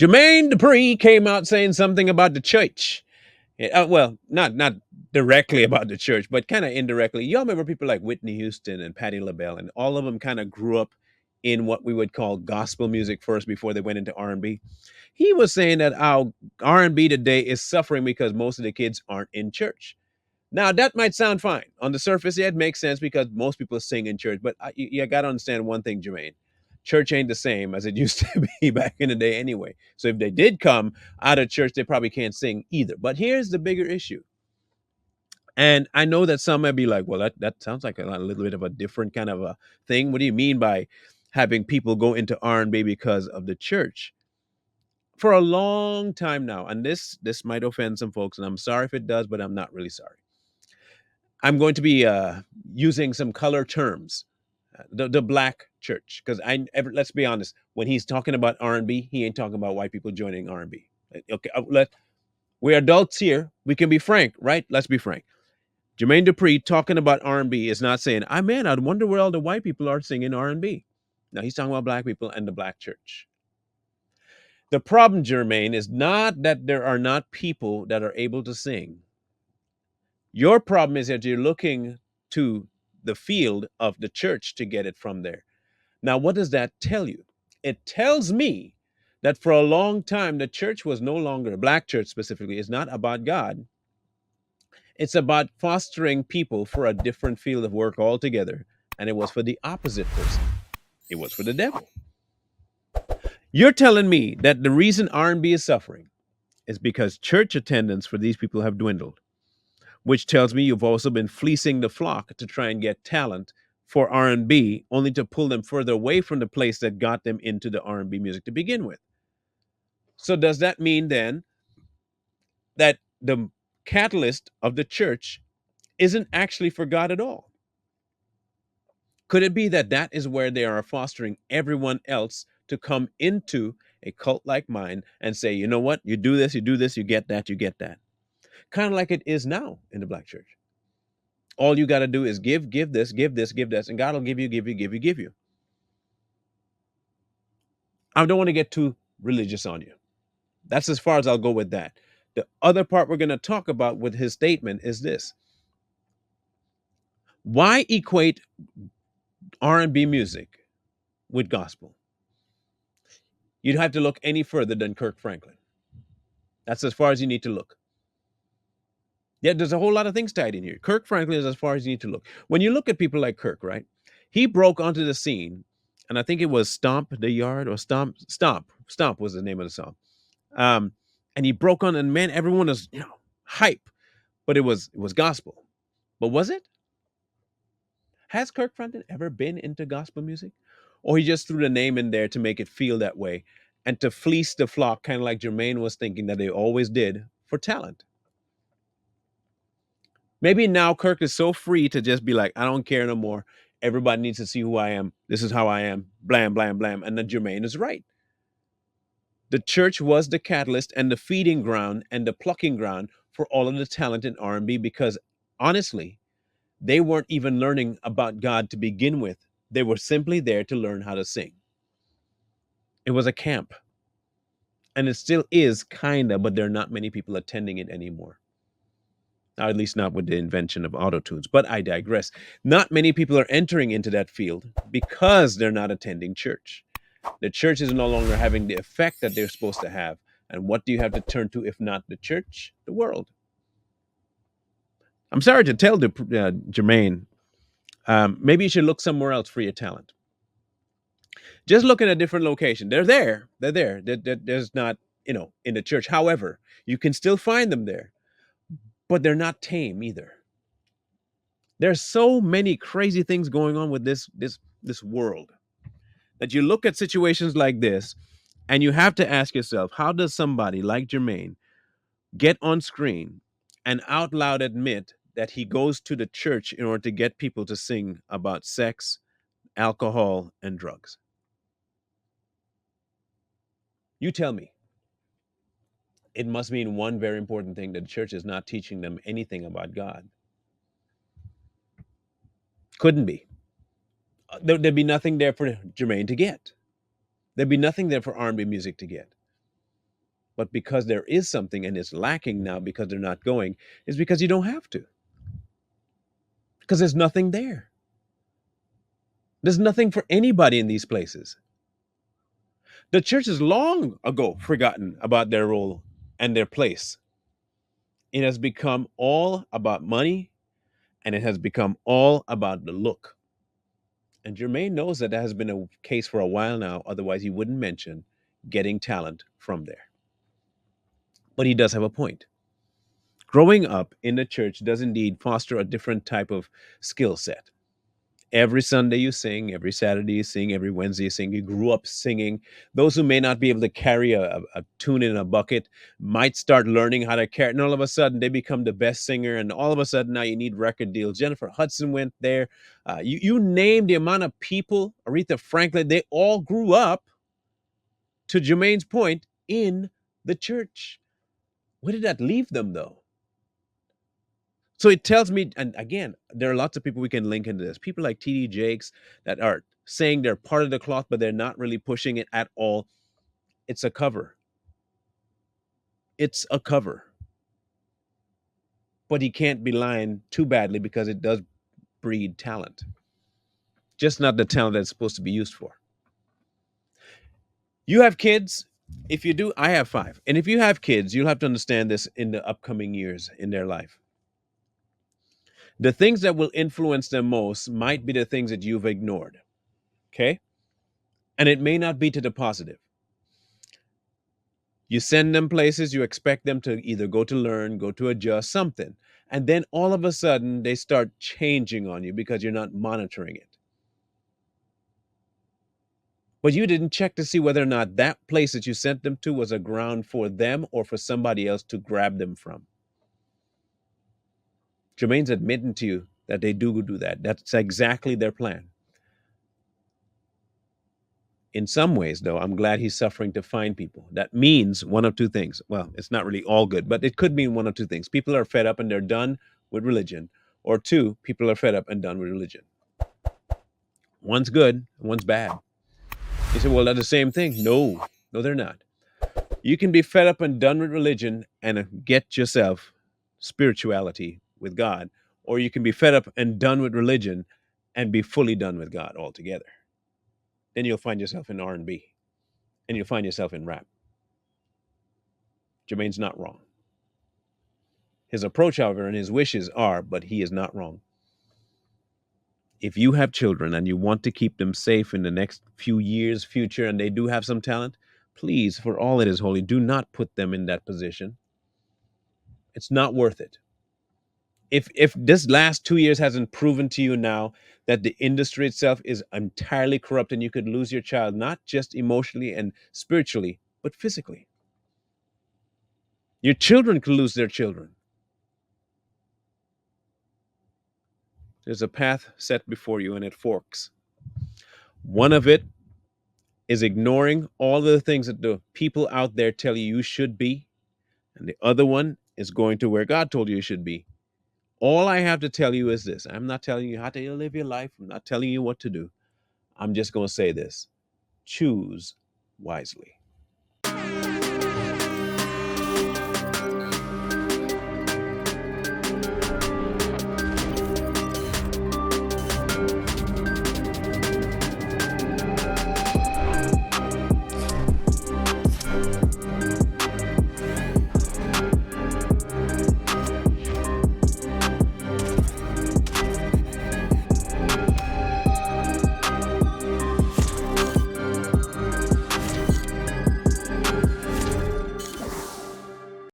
Jermaine Dupri came out saying something about the church. Well, not directly about the church, but kind of indirectly. Y'all remember people like Whitney Houston and Patti LaBelle, and all of them kind of grew up in what we would call gospel music first before they went into R&B. He was saying that our R&B today is suffering because most of the kids aren't in church. Now that might sound fine on the surface. Yeah, it makes sense because most people sing in church. But you got to understand one thing, Jermaine. Church ain't the same as it used to be back in the day, anyway. So if they did come out of church, they probably can't sing either. But here's the bigger issue. And I know that some might be like, well, that sounds like a little bit of a different kind of a thing. What do you mean by having people go into R&B because of the church? For a long time now, and this might offend some folks, and I'm sorry if it does, but I'm not really sorry. I'm going to be using some color terms. The black church, because let's be honest, when he's talking about R&B, he ain't talking about white people joining R&B. Okay, we're adults here. We can be frank, right? Let's be frank. Jermaine Dupri talking about R&B is not saying, "I man, I wonder where all the white people are singing R&B." Now he's talking about black people and the black church. The problem, Jermaine, is not that there are not people that are able to sing. Your problem is that you're looking to the field of the church to get it from there. Now, what does that tell you? It tells me that for a long time, the church was no longer, black church specifically, is not about God. It's about fostering people for a different field of work altogether. And it was for the opposite person. It was for the devil. You're telling me that the reason R&B is suffering is because church attendance for these people have dwindled, which tells me you've also been fleecing the flock to try and get talent for R&B, only to pull them further away from the place that got them into the R&B music to begin with. So does that mean then that the catalyst of the church isn't actually for God at all? Could it be that that is where they are fostering everyone else to come into a cult like mind and say, you know what, you do this, you do this, you get that, you get that? Kind of like it is now in the black church. All you got to do is give this, give this, give this, and God will give you, give you, give you, give you. I don't want to get too religious on you. That's as far as I'll go with that. The other part we're going to talk about with his statement is this. Why equate R&B music with gospel? You'd have to look any further than Kirk Franklin. That's as far as you need to look. Yeah, there's a whole lot of things tied in here. Kirk Franklin is as far as you need to look. When you look at people like Kirk, right? He broke onto the scene, and I think it was Stomp the Yard or Stomp was the name of the song. Um, and he broke on, and man, everyone was hype, but it was gospel. But was it? Has Kirk Franklin ever been into gospel music, or he just threw the name in there to make it feel that way, and to fleece the flock, kind of like Jermaine was thinking that they always did for talent? Maybe now Kirk is so free to just be like, I don't care no more. Everybody needs to see who I am. This is how I am. Blam, blam, blam. And then Jermaine is right. The church was the catalyst and the feeding ground and the plucking ground for all of the talent in R&B because honestly, they weren't even learning about God to begin with. They were simply there to learn how to sing. It was a camp. And it still is kind of, but there are not many people attending it anymore. At least not with the invention of auto tunes. But I digress. Not many people are entering into that field because they're not attending church. The church is no longer having the effect that they're supposed to have. And what do you have to turn to if not the church? The world. I'm sorry to tell Jermaine, maybe you should look somewhere else for your talent. Just look at a different location. They're there. They're there. There's not, in the church. However, you can still find them there, but they're not tame either. There's so many crazy things going on with this world that you look at situations like this and you have to ask yourself, how does somebody like Jermaine get on screen and out loud admit that he goes to the church in order to get people to sing about sex, alcohol, and drugs? You tell me. It must mean one very important thing, that the church is not teaching them anything about God. Couldn't be. There'd be nothing there for Jermaine to get. There'd be nothing there for R&B music to get. But because there is something and it's lacking now because they're not going, is because you don't have to, because there's nothing there. There's nothing for anybody in these places. The church has long ago forgotten about their role and their place. It has become all about money, and it has become all about the look. And Jermaine knows that that has been a case for a while now. Otherwise, he wouldn't mention getting talent from there. But he does have a point. Growing up in the church does indeed foster a different type of skill set. Every Sunday you sing, every Saturday you sing, every Wednesday you sing. You grew up singing. Those who may not be able to carry a tune in a bucket might start learning how to carry, and all of a sudden they become the best singer. And all of a sudden now you need record deals. Jennifer Hudson went there. You name the amount of people, Aretha Franklin, they all grew up, to Jermaine's point, in the church. Where did that leave them though? So it tells me, and again, there are lots of people we can link into this. People like TD Jakes that are saying they're part of the cloth, but they're not really pushing it at all. It's a cover. It's a cover. But he can't be lying too badly because it does breed talent. Just not the talent that it's supposed to be used for. You have kids. If you do, I have 5. And if you have kids, you'll have to understand this in the upcoming years in their life. The things that will influence them most might be the things that you've ignored. Okay? And it may not be to the positive. You send them places, you expect them to either go to learn, go to adjust, something. And then all of a sudden they start changing on you because you're not monitoring it. But you didn't check to see whether or not that place that you sent them to was a ground for them or for somebody else to grab them from. Jermaine's admitting to you that they do that. That's exactly their plan. In some ways, though, I'm glad he's suffering to find people. That means one of two things. Well, it's not really all good, but it could mean one of two things. People are fed up and they're done with religion. Or two, people are fed up and done with religion. One's good, one's bad. You say, well, they're the same thing. No, they're not. You can be fed up and done with religion and get yourself spirituality with God. Or you can be fed up and done with religion and be fully done with God altogether. Then you'll find yourself in R&B and you'll find yourself in rap. Jermaine's not wrong. His approach, however, and his wishes are, but he is not wrong. If you have children and you want to keep them safe in the next few years, future, and they do have some talent, please, for all it is holy, do not put them in that position. It's not worth it. If this last 2 years hasn't proven to you now that the industry itself is entirely corrupt and you could lose your child, not just emotionally and spiritually, but physically. Your children could lose their children. There's a path set before you and it forks. One of it is ignoring all of the things that the people out there tell you you should be. And the other one is going to where God told you you should be. All I have to tell you is this. I'm not telling you how to live your life. I'm not telling you what to do. I'm just going to say this. Choose wisely.